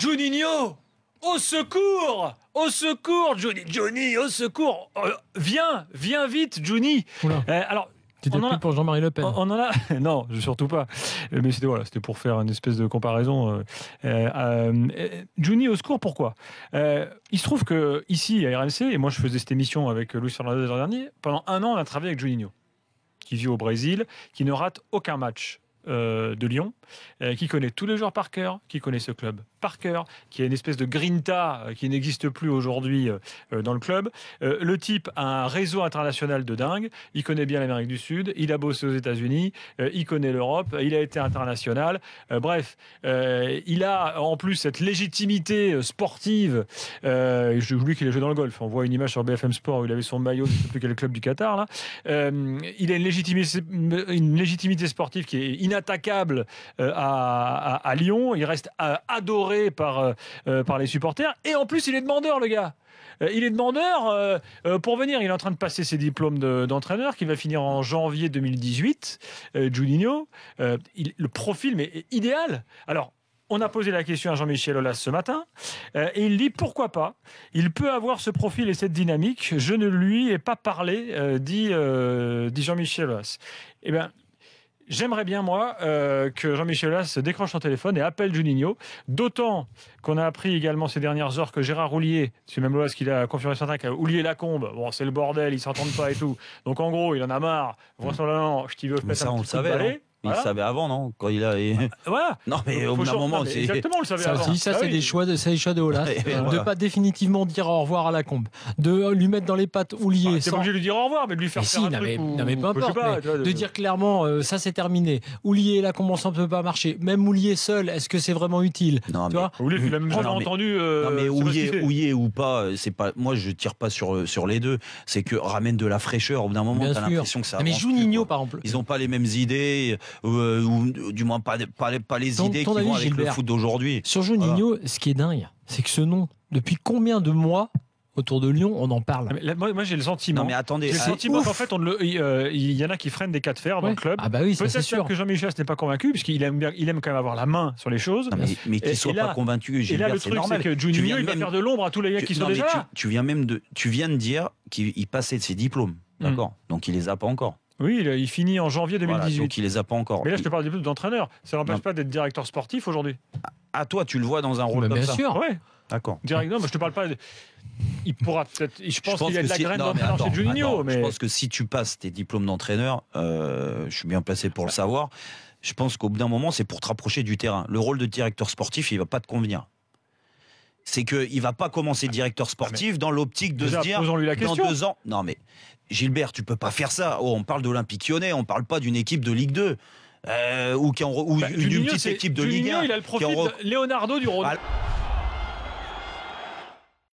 Juninho, au secours! Au secours, Johnny, au secours! Viens vite, Johnny! Alors, C'était plus pour Jean-Marie Le Pen. On en a... Non, surtout pas. Mais c'était pour faire une espèce de comparaison. Johnny, au secours, pourquoi? Il se trouve que ici à RMC, et moi je faisais cette émission avec Luis Fernandez l'an dernier, pendant un an on a travaillé avec Juninho, qui vit au Brésil, qui ne rate aucun match de Lyon, qui connaît tous les joueurs par cœur, qui connaît ce club par cœur, qui a une espèce de grinta qui n'existe plus aujourd'hui dans le club. Le type a un réseau international de dingue, il connaît bien l'Amérique du Sud, il a bossé aux États-Unis, il connaît l'Europe, il a été international. Bref, il a en plus cette légitimité sportive. J'ai oublié qu'il a joué dans le golf. On voit une image sur BFM Sport où il avait son maillot, je ne sais plus quel club du Qatar là. Il a une légitimité sportive qui est inattaquable à Lyon. Il reste adoré par les supporters. Et en plus, il est demandeur, le gars. Il est demandeur pour venir. Il est en train de passer ses diplômes d'entraîneur qui va finir en janvier 2018. Juninho, le profil est idéal. Alors, on a posé la question à Jean-Michel Aulas ce matin et il dit pourquoi pas. Il peut avoir ce profil et cette dynamique. Je ne lui ai pas parlé, dit Jean-Michel Aulas. Eh bien, j'aimerais bien, moi, que Jean-Michel Aulas décroche son téléphone et appelle Juninho. D'autant qu'on a appris également ces dernières heures que Gérard Houllier, c'est même Aulas qui l'a confirmé ce matin, qu'à Houllier-Lacombe, bon, c'est le bordel, ils s'entendent pas et tout. Donc en gros, il en a marre. Vraisemblablement, je t'y veux Mais ça, on le savait. Balai. Il le savait avant, non? Quand il a. Voilà. Non, mais au bout d'un moment, c'est. Exactement, on le savait avant. Ça, c'est des choix de Aulas. De pas définitivement dire au revoir à Lacombe. De lui mettre dans les pattes Houllier. C'est pas obligé de lui dire au revoir, mais de lui faire faire un truc. Non, mais peu importe. De dire clairement, ça c'est terminé. Houllier et Lacombe ensemble ne peut pas marcher. Même Houllier seul, est-ce que c'est vraiment utile? Non, tu vois Houllier, tu l'as même jamais entendu. Non, mais Houllier ou pas, c'est pas. Moi, je tire pas sur les deux. C'est que ramène de la fraîcheur. Au bout d'un moment, t'as l'impression que ça. Mais Juninho, par exemple. Ils n'ont pas les mêmes idées. Du moins pas les idées qui vont avec le foot d'aujourd'hui. Sur Juninho, ce qui est dingue, c'est que ce nom, depuis combien de mois autour de Lyon, on en parle? Moi j'ai le sentiment. Non mais attendez, j'ai le sentiment qu'en fait il y en a qui freinent des cas de fer dans le club. Ah bah oui, peut-être que Jean-Michel n'est pas convaincu puisqu'il aime quand même avoir la main sur les choses. Non, mais qu'il soit pas convaincu, et là le truc c'est que Juninho il va faire de l'ombre à tous les gars qui sont déjà là. Tu viens de dire qu'il passait de ses diplômes, d'accord? Donc il les a pas encore. Oui, il finit en janvier 2018. Voilà, donc il les a pas encore. Mais là, je te parle plus d'entraîneur. Ça n'empêche pas d'être directeur sportif aujourd'hui. Ah, toi, tu le vois dans un rôle comme ça? Bien sûr. Ouais. D'accord. Non, mais je te parle pas. Il pourra peut-être. Je pense qu'il y a de la graine d'entraîneur chez Juninho. Mais... Je pense que si tu passes tes diplômes d'entraîneur, je suis bien placé pour le savoir. Je pense qu'au bout d'un moment, c'est pour te rapprocher du terrain. Le rôle de directeur sportif, il va pas te convenir. C'est qu'il ne va pas commencer directeur sportif dans l'optique de se dire dans 2 ans. Non, mais Gilbert, tu peux pas faire ça. Oh, on parle d'Olympique Lyonnais, on parle pas d'une équipe de Ligue 2 ou une petite équipe de Ligue 1. Il a le profil de Leonardo du Rhône.